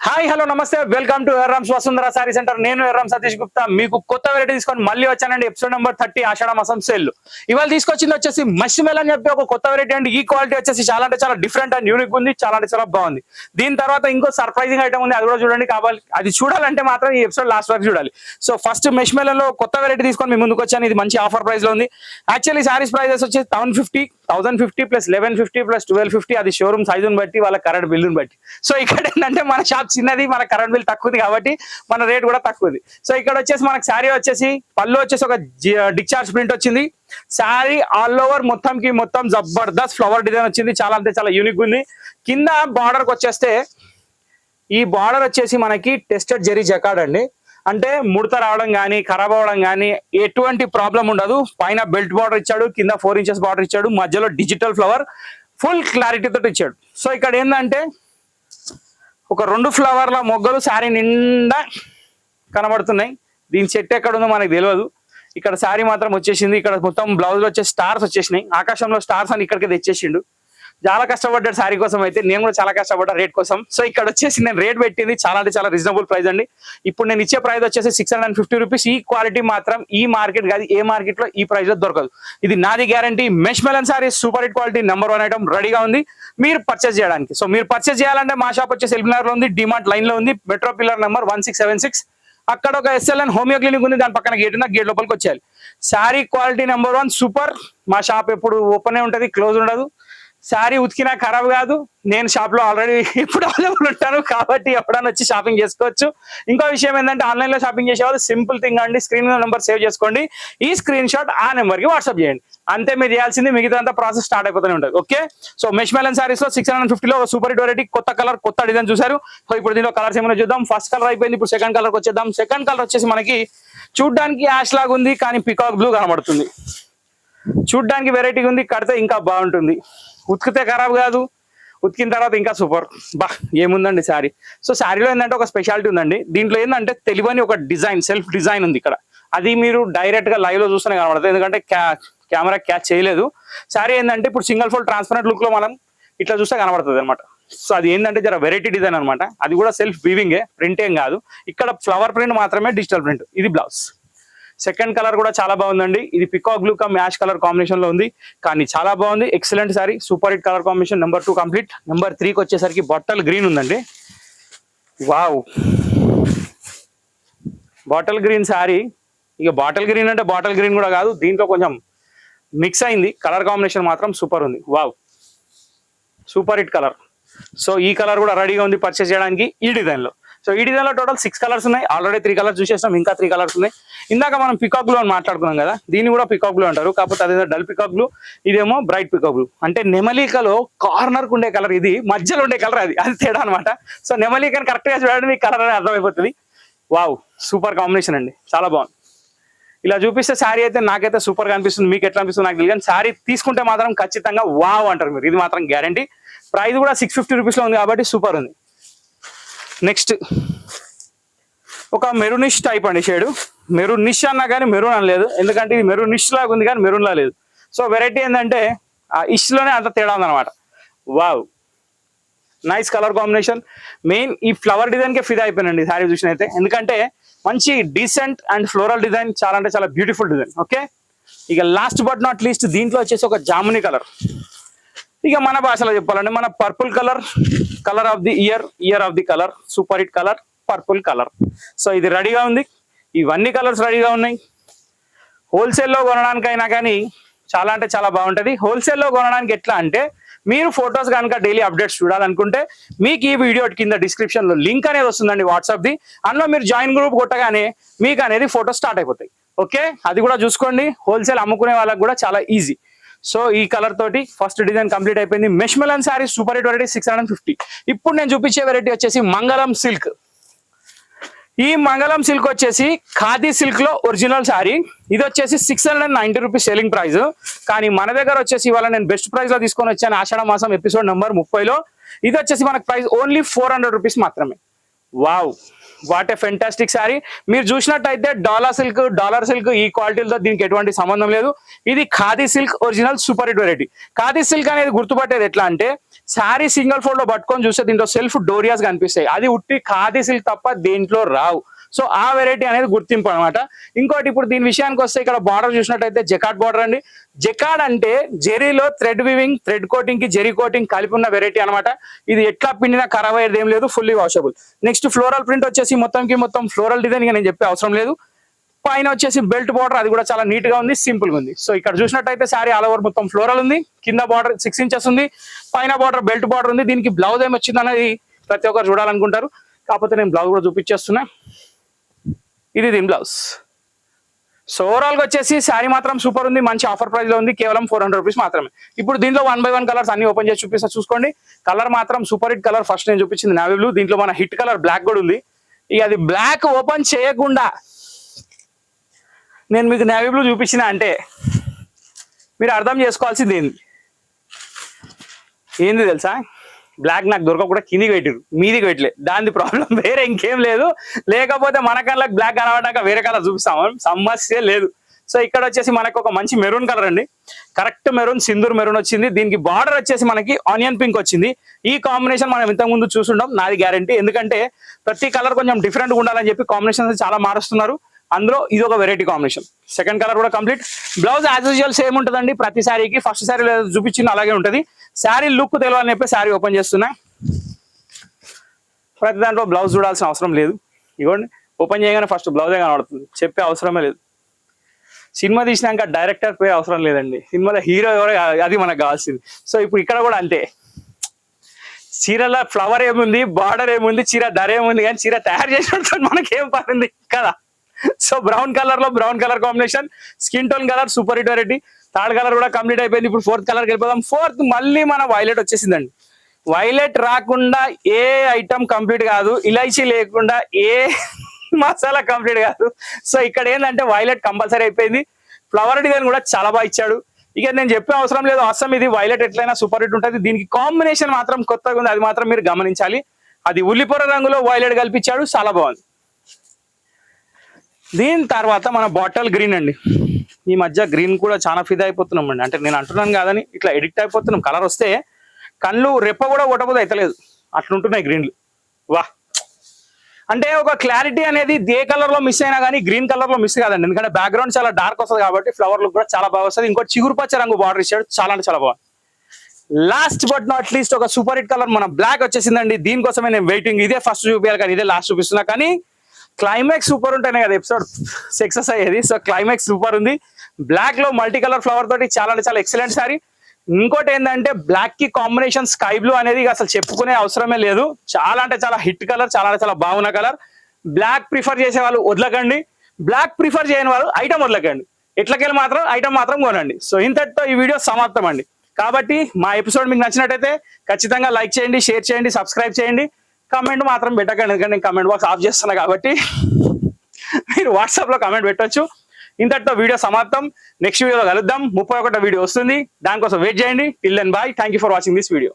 Hi hello నమస్తే welcome to Errams Vasundhara saree centre. నేను ఎర్రం సతీష్ గుప్తా మీకు కొత్త వెరైటీ తీసుకొని మళ్ళీ వచ్చానండి. ఎపిసోడ్ నెంబర్ 30 ఆషాఢ మాసం సేల్. ఇవాళ తీసుకొచ్చింది వచ్చేసి మష్మెల్ అని చెప్పి ఒక కొత్త వెరైటీ అండి. ఈ క్వాలిటీ వచ్చేసి చాలా అంటే చాలా డిఫరెంట్ అండ్ యూనిక్ ఉంది, చాలా అంటే చాలా బాగుంది. దీని తర్వాత ఇంకో సర్ప్రైజింగ్ ఐటమ్ ఉంది, అది కూడా చూడండి. కావాలి అది చూడాలంటే మాత్రం ఈ ఎపిసోడ్ లాస్ట్ వరకు చూడాలి. సో ఫస్ట్ మష్మెల్ లో కొత్త వెరైటీ తీసుకొని మీ ముందుకు వచ్చాను. ఇది మంచి ఆఫర్ ప్రైస్ లో ఉంది. యాక్చువల్లీ సారీస్ ప్రైజెస్ వచ్చేసి 1050 ప్లస్ 1150 ప్లస్ 1250. అది షోరూమ్ సైజుని బట్టి వాళ్ళ కరెంట్ బిల్లుని బట్టి. సో ఇక్కడ ఏంటంటే మన షాప్ చిన్నది, మన కరెంట్ బిల్ తక్కువది కాబట్టి మన రేట్ కూడా తక్కువది. సో ఇక్కడ వచ్చేసి మనకు శారీ వచ్చేసి పళ్ళు వచ్చేసి ఒక డిశ్చార్జ్ ప్రింట్ వచ్చింది. శారీ ఆల్ ఓవర్ మొత్తం జబర్దస్త్ ఫ్లవర్ డిజైన్ వచ్చింది. చాలా అంటే చాలా యూనిక్ ఉంది. కింద బార్డర్ కి వచ్చేస్తే ఈ బార్డర్ వచ్చేసి మనకి టెస్టెడ్ జెరీ జకార్డ్ అండి. అంటే ముడత రావడం కానీ ఖరాబ్ అవ్వడం కానీ ఎటువంటి ప్రాబ్లం ఉండదు. పైన బెల్ట్ బార్డర్ ఇచ్చాడు, కింద 4 ఇంచెస్ బార్డర్ ఇచ్చాడు, మధ్యలో డిజిటల్ ఫ్లవర్ ఫుల్ క్లారిటీతో ఇచ్చాడు. సో ఇక్కడ ఏంటంటే ఒక 2 ఫ్లవర్ల మొగ్గలు శారీ నిండా కనబడుతున్నాయి. దీని చెట్టు ఎక్కడ ఉందో మనకు తెలియదు. ఇక్కడ శారీ మాత్రం వచ్చేసింది. ఇక్కడ మొత్తం బ్లౌజ్ లో వచ్చే స్టార్స్ వచ్చేసినాయి. ఆకాశంలో స్టార్స్ అని ఇక్కడికి తెచ్చేసిండు. చాలా కష్టపడ్డాడు శారీ కోసం. అయితే నేను కూడా చాలా కష్టపడ్డా రేట్ కోసం. సో ఇక్కడ వచ్చేసి నేను రేట్ పెట్టింది చాలా అంటే చాలా రీజనబుల్ ప్రైస్ అండి. ఇప్పుడు నేను ఇచ్చే ప్రైస్ వచ్చేసి 650 రూపీస్. ఈ క్వాలిటీ మాత్రం ఈ మార్కెట్ కాదు, ఏ మార్కెట్ లో ఈ ప్రైస్ లో దొరకదు. ఇది నాది గ్యారంటీ. మెష్మెలన్ saree super hit quality number 1 item రెడీగా ఉంది మీరు పర్చేస్ చేయడానికి. సో మీరు పర్చేస్ చేయాలంటే మా షాప్ వచ్చేసి ఎల్బినగర్ లో ఉంది, డిమార్ట్ లైన్ లో ఉంది, మెట్రో పిల్లర్ నెంబర్ 1676. అక్కడ ఒక SLN హోమియో క్లినిక్ ఉంది, దాని పక్కన గేట్ ఉంది, గేట్ లోపలికి వచ్చేయాలి. Sari quality number 1 super. మా షాప్ ఎప్పుడు ఓపెన్ ఉంటది, క్లోజ్ ఉండదు. శారీ ఉతికినా ఖరాబ్ కాదు. నేను షాప్ లో ఆల్రెడీ ఇప్పుడు అవైలబుల్ ఉంటాను కాబట్టి ఎప్పుడైనా వచ్చి షాపింగ్ చేసుకోవచ్చు. ఇంకో విషయం ఏంటంటే ఆన్లైన్ లో షాపింగ్ చేసేవాళ్ళు సింపుల్ థింగ్ అండి, స్క్రీన్ నెంబర్ సేవ్ చేసుకోండి. ఈ స్క్రీన్ షాట్ ఆ నెంబర్ కి వాట్సాప్ చేయండి. అంతే మీరు చేయాల్సింది, మిగతా అంతా ప్రాసెస్ స్టార్ట్ అయిపోతూనే ఉంటుంది. ఓకే. సో మెష్మెలన్ సారీస్ లో 650 లో సూపర్ హిట్ వెరైటీ, కొత్త కలర్, కొత్త డిజైన్ చూసారు. సో ఇప్పుడు దీనిలో కలర్స్ ఏమైనా చూద్దాం. ఫస్ట్ కలర్ అయిపోయింది, ఇప్పుడు సెకండ్ కలర్ వచ్చేద్దాం. సెకండ్ కలర్ వచ్చేసి మనకి చూడ్డానికి యాష్ లాగా ఉంది, కానీ పికాక్ బ్లూ కనబడుతుంది. చూడ్డానికి వెరైటీగా ఉంది, కడితే ఇంకా బాగుంటుంది. ఉతికితే ఖరాబ్ కాదు, ఉతికిన తర్వాత ఇంకా సూపర్. బా ఏముందండి శారీ. సో శారీలో ఏంటంటే ఒక స్పెషాలిటీ ఉందండి. దీంట్లో ఏంటంటే తెలియని ఒక డిజైన్, సెల్ఫ్ డిజైన్ ఉంది ఇక్కడ. అది మీరు డైరెక్ట్ గా లైవ్ లో చూస్తేనే కనబడుతుంది, ఎందుకంటే కెమెరా క్యాచ్ చేయలేదు. శారీ ఏంటంటే ఇప్పుడు సింగిల్ ఫోల్డ్ ట్రాన్స్పరెంట్ లుక్ లో మనం ఇట్లా చూస్తే కనబడుతుంది అనమాట. సో అది ఏంటంటే జర వెరైటీ డిజైన్ అనమాట. అది కూడా సెల్ఫ్ వీవింగే, ప్రింట్ ఏం కాదు. ఇక్కడ ఫ్లవర్ ప్రింట్ మాత్రమే, డిజిటల్ ప్రింట్. ఇది బ్లౌజ్. సెకండ్ కలర్ కూడా చాలా బాగుందండి. ఇది peacock blue cum ash colour combination లో ఉంది, కానీ చాలా బాగుంది. Excellent sari, super hit colour combination. Number 2 complete. Number 3కి వచ్చేసరికి బాటిల్ గ్రీన్ ఉందండి. Wow, bottle green sari. ఇక బాటిల్ గ్రీన్ అంటే బాటిల్ గ్రీన్ కూడా కాదు, దీంట్లో కొంచెం మిక్స్ అయింది. కలర్ కాంబినేషన్ మాత్రం సూపర్ ఉంది. Wow, super hit colour. So ఈ కలర్ కూడా రెడీగా ఉంది పర్చేస్ చేయడానికి ఈ డిజైన్ లో. సో ఈ డిజైన్ లో టోటల్ 6 కలర్స్ ఉన్నాయి. ఆల్రెడీ 3 కలర్స్ చూసేస్తాం, ఇంకా 3 కలర్స్ ఉన్నాయి. ఇందాక మనం పికాక్ బ్లూ అని మాట్లాడుకున్నాం కదా, దీన్ని కూడా పికాక్ బ్లూ అంటారు. కాకపోతే అదేదో డల్ పికాక్ బ్లూ, ఇదేమో బ్రైట్ పికాక్ బ్లూ. అంటే నెమలికలో కార్నర్ కు ఉండే కలర్ ఇది, మధ్యలో ఉండే కలర్ అది తేడా అనమాట. సో నెమలికని కరెక్ట్ గా చూడండి, మీకు కలర్ అనేది అర్థమైపోతుంది. వావ్, సూపర్ కాంబినేషన్ అండి, చాలా బాగుంది. ఇలా చూపిస్తే శారీ అయితే నాకైతే సూపర్ గా అనిపిస్తుంది. మీకు ఎట్లా అనిపిస్తుంది నాకు తెలియదు, కానీ శారీ తీసుకుంటే మాత్రం ఖచ్చితంగా వావ్ అంటారు మీరు. ఇది మాత్రం గ్యారంటీ. ప్రైస్ కూడా 650 రూపీస్ లో ఉంది కాబట్టి సూపర్ ఉంది. నెక్స్ట్ ఒక మెరూనిష్ టైప్ అండి షేడ్. మెరూనిష్ అన్నా కానీ మెరూన్ అనలేదు, ఎందుకంటే ఇది మెరూనిష్ లాగా ఉంది కానీ మెరూన్ లా లేదు. సో వెరైటీ ఏంటంటే ఆ ఇష్ లోనే అంత తేడా ఉందన్నమాట. Wow, nice colour combination. Main ఈ ఫ్లవర్ డిజైన్ కే ఫిదా అయిపోయినండి శారీ చూసిన అయితే, ఎందుకంటే మంచి డీసెంట్ అండ్ ఫ్లోరల్ డిజైన్, చాలా అంటే చాలా బ్యూటిఫుల్ డిజైన్. ఓకే. ఇక లాస్ట్ బట్ నాట్ లీస్ట్ దీంట్లో వచ్చేసి ఒక జామునీ కలర్. ఇక మన భాషలో చెప్పాలంటే మన purple colour, colour of the year of the colour, super hit colour, purple colour. So ఇది రెడీగా ఉంది. ఇవన్నీ కలర్స్ రెడీగా ఉన్నాయి. హోల్సేల్లో కొనడానికైనా కానీ చాలా అంటే చాలా బాగుంటుంది. హోల్సేల్లో కొనడానికి ఎట్లా అంటే, మీరు ఫొటోస్ కనుక డైలీ అప్డేట్స్ చూడాలనుకుంటే మీకు ఈ వీడియో కింద డిస్క్రిప్షన్ లో లింక్ అనేది వస్తుందండి వాట్సాప్ది. అందులో మీరు జాయిన్ గ్రూప్ కొట్టగానే మీకు అనేది ఫోటోస్ స్టార్ట్ అయిపోతాయి. ఓకే, అది కూడా చూసుకోండి. హోల్సేల్ అమ్ముకునే వాళ్ళకి కూడా చాలా ఈజీ. సో ఈ కలర్ తోటి ఫస్ట్ డిజైన్ కంప్లీట్ అయిపోయింది. మెష్మెలన్ సారీ సూపర్ హిట్ వెరైటీ 650. ఇప్పుడు నేను చూపించే వెరైటీ వచ్చేసి మంగళం సిల్క్. ఈ మంగళం సిల్క్ వచ్చేసి ఖాదీ సిల్క్ లో ఒరిజినల్ సారీ. ఇది వచ్చేసి 690 రూపీస్ సెల్లింగ్ ప్రైస్. కానీ మన దగ్గర వచ్చేసి ఇవాళ నేను బెస్ట్ ప్రైస్ లో తీసుకొని వచ్చాను ఆషాఢ మాసం ఎపిసోడ్ నెంబర్ 30లో. ఇది వచ్చేసి మనకు ప్రైస్ ఓన్లీ 400 రూపీస్ మాత్రమే. Wow, what a fantastic sorry. మీరు చూసినట్టయితే డాలర్ సిల్క్ ఈ క్వాలిటీలతో దీనికి ఎటువంటి సంబంధం లేదు. ఇది khadi silk original super hit variety. Khadi silk అనేది గుర్తుపట్టేది ఎట్లా అంటే, శారీ సింగిల్ ఫోల్డ్ లో పట్టుకొని చూస్తే దీంట్లో సెల్ఫ్ డోరియాస్ కనిపిస్తాయి. అది ఉట్టి ఖాదీ సిల్క్ తప్ప దేంట్లో రావు. సో ఆ వెరైటీ అనేది గుర్తింపు అనమాట. ఇంకోటి ఇప్పుడు దీని విషయానికి వస్తే ఇక్కడ బార్డర్ చూసినట్టయితే జకార్డ్ బార్డర్ అండి. జకార్డ్ అంటే జెరీలో థ్రెడ్ వివింగ్, థ్రెడ్ కోటింగ్ కి జెరీ కోటింగ్ కలిపి ఉన్న వెరైటీ అనమాట. ఇది ఎట్లా పిండినా ఖరాబ్ అయ్యేది ఏం లేదు, fully washable. Next floral print వచ్చేసి మొత్తం ఫ్లోరల్ డిజైన్ నేను చెప్పే అవసరం లేదు. పైన వచ్చేసి బెల్ట్ బార్డర్, అది కూడా చాలా నీట్ గా ఉంది, సింపుల్ గా ఉంది. సో ఇక్కడ చూసినట్టయితే శారీ ఆల్ ఓవర్ మొత్తం ఫ్లోరల్ ఉంది. కింద బార్డర్ 6 ఇంచెస్ ఉంది, పైన బార్డర్ బెల్ట్ బార్డర్ ఉంది. దీనికి బ్లౌజ్ ఏమి వచ్చింది అనేది ప్రతి ఒక్కరు చూడాలనుకుంటారు, కాకపోతే నేను బ్లౌజ్ కూడా చూపించేస్తున్నా. ఇది దీని బ్లౌజ్. సో ఓవరాల్ గా వచ్చేసి శారీ మాత్రం సూపర్ ఉంది, మంచి ఆఫర్ ప్రైస్ లో ఉంది, కేవలం 400 రూపీస్ మాత్రమే. ఇప్పుడు దీంట్లో 1 by 1 కలర్స్ అన్ని ఓపెన్ చేసి చూపిస్తా, చూసుకోండి. కలర్ మాత్రం సూపర్ హిట్ కలర్. ఫస్ట్ నేను చూపించింది నావీ బ్లూ, దీంట్లో మన హిట్ కలర్ బ్లాక్ కూడా ఉంది. ఇక అది బ్లాక్ ఓపెన్ చేయకుండా నేను మీకు నావీ బ్లూ చూపించిన అంటే మీరు అర్థం చేసుకోవాల్సింది ఏంది తెలుసా? బ్లాక్ నాకు దొరకకుండా కిందికి పెట్టిరు, మీదికి పెట్టలే, దాని ప్రాబ్లం, వేరే ఇంకేం లేదు. లేకపోతే మన కళ్ళకి బ్లాక్ కనబడ్డాక వేరే కలర్ చూపిస్తాము, సమస్య లేదు. సో ఇక్కడ వచ్చేసి మనకు ఒక మంచి మెరూన్ కలర్ అండి, కరెక్ట్ మెరూన్, సింధూర్ మెరూన్ వచ్చింది. దీనికి బార్డర్ వచ్చేసి మనకి ఆనియన్ పింక్ వచ్చింది. ఈ కాంబినేషన్ మనం ఇంతకు ముందు చూసుంటాం, నాది గ్యారంటీ. ఎందుకంటే ప్రతి కలర్ కొంచెం డిఫరెంట్ గా ఉండాలని చెప్పి కాంబినేషన్ చాలా మారుస్తున్నారు. అందులో ఇది ఒక వెరైటీ కాంబినేషన్. సెకండ్ కలర్ కూడా complete. Blouse as usual same ఉంటుందండి ప్రతి శారీకి. ఫస్ట్ శారీ చూపించింది అలాగే ఉంటుంది. శారీ లుక్ తెలియాలని చెప్పి శారీ ఓపెన్ చేస్తున్నా. ప్రతి దాంట్లో బ్లౌజ్ చూడాల్సిన అవసరం లేదు. ఇవ్వండి, ఓపెన్ చేయగానే ఫస్ట్ బ్లౌజే కనబడుతుంది, చెప్పే అవసరమే లేదు. సినిమా తీసినాక డైరెక్టర్ పేరు అవసరం లేదండి, సినిమాలో హీరో ఎవరో అది మనకు కావాల్సింది. సో ఇప్పుడు ఇక్కడ కూడా అంతే, చీరలో ఫ్లవర్ ఏముంది, బార్డర్ ఏముంది, చీర ధర ఏముంది, కానీ చీర తయారు చేసినట్టు మనకేం పడింది కదా. సో బ్రౌన్ కలర్ లో brown colour combination, skin tone colour, super hit variety. Third colour కూడా కంప్లీట్ అయిపోయింది. ఇప్పుడు ఫోర్త్ కలర్కి వెళ్ళిపోదాం. ఫోర్త్ మళ్ళీ మన వైలెట్ వచ్చేసిందండి. వైలెట్ రాకుండా ఏ ఐటమ్ కంప్లీట్ కాదు, ఇలైచీ లేకుండా ఏ మసాలా కంప్లీట్ కాదు. సో ఇక్కడ ఏంటంటే వైలెట్ కంపల్సరీ అయిపోయింది. ఫ్లవర్ డిజైన్ కూడా చాలా బాగా ఇచ్చాడు. ఇక నేను చెప్పే అవసరం లేదు, అస్సం ఇది వైలెట్ ఎట్లయినా సూపర్ హిట్ ఉంటుంది. దీనికి కాంబినేషన్ మాత్రం కొత్తగా ఉంది, అది మాత్రం మీరు గమనించాలి. అది ఉల్లిపొర రంగులో వైలెట్ కల్పించాడు, చాలా బాగుంది. దీని తర్వాత మన బాటిల్ గ్రీన్ అండి. ఈ మధ్య గ్రీన్ కూడా చాలా ఫిదా అయిపోతున్నాం అండి. అంటే నేను అంటున్నాను కాదని ఇట్లా ఎడిక్ట్ అయిపోతున్నాం. కలర్ వస్తే కళ్ళు రెప్ప కూడా కొట్టబోదు అయితలేదు, అట్లుంటున్నాయి గ్రీన్లు. వా, అంటే ఒక క్లారిటీ అనేది ఏ కలర్ లో మిస్ అయినా కానీ గ్రీన్ కలర్ లో మిస్ కాదండి. ఎందుకంటే బ్యాక్గ్రౌండ్ చాలా డార్క్ వస్తుంది కాబట్టి ఫ్లవర్ లుక్ కూడా చాలా బాగా వస్తుంది. ఇంకోటి చిగురు పచ్చ రంగు బార్డర్ ఇచ్చాడు, చాలా అంటే చాలా బాగుంది. లాస్ట్ బట్ నాట్ లీస్ట్ ఒక సూపర్ హిట్ కలర్ మన బ్లాక్ వచ్చేసిందండి. దీనికోసమే నేను వెయిటింగ్. ఇదే ఫస్ట్ చూపించాలి కానీ ఇదే లాస్ట్ చూపిస్తున్నా. కానీ క్లైమాక్స్ సూపర్ ఉంటేనే కదా ఎపిసోడ్ సక్సెస్ అయ్యేది. సో క్లైమాక్స్ సూపర్ ఉంది. బ్లాక్ లో మల్టీ కలర్ ఫ్లవర్ తోటి చాలా అంటే చాలా ఎక్సలెంట్ సారీ. ఇంకోటి ఏంటంటే బ్లాక్ కి కాంబినేషన్ స్కై బ్లూ అనేది అసలు చెప్పుకునే అవసరమే లేదు. చాలా అంటే చాలా హిట్ కలర్, చాలా అంటే చాలా బాగున్న కలర్. బ్లాక్ ప్రిఫర్ చేసే వాళ్ళు వదలకండి, బ్లాక్ ప్రిఫర్ చేయని వాళ్ళు ఐటమ్ వదలకండి. ఎట్లకెళ్ళి మాత్రం ఐటమ్ మాత్రం కొనండి. సో ఇంతటితో ఈ వీడియో సమాప్తం అండి. కాబట్టి మా ఎపిసోడ్ మీకు నచ్చినట్టయితే ఖచ్చితంగా లైక్ చేయండి, షేర్ చేయండి, సబ్స్క్రైబ్ చేయండి. కమెంట్ మాత్రం పెట్టకండి, ఎందుకంటే నేను కమెంట్ బాక్స్ ఆఫ్ చేస్తున్నా కాబట్టి మీరు వాట్సాప్ లో కమెంట్ పెట్టొచ్చు. ఇంతటితో వీడియో సమాప్తం. నెక్స్ట్ వీడియోలో కలుద్దాం. 31వ వీడియో వస్తుంది, దానికోసం వెయిట్ చేయండి. Till then bye. Thank you for watching this video.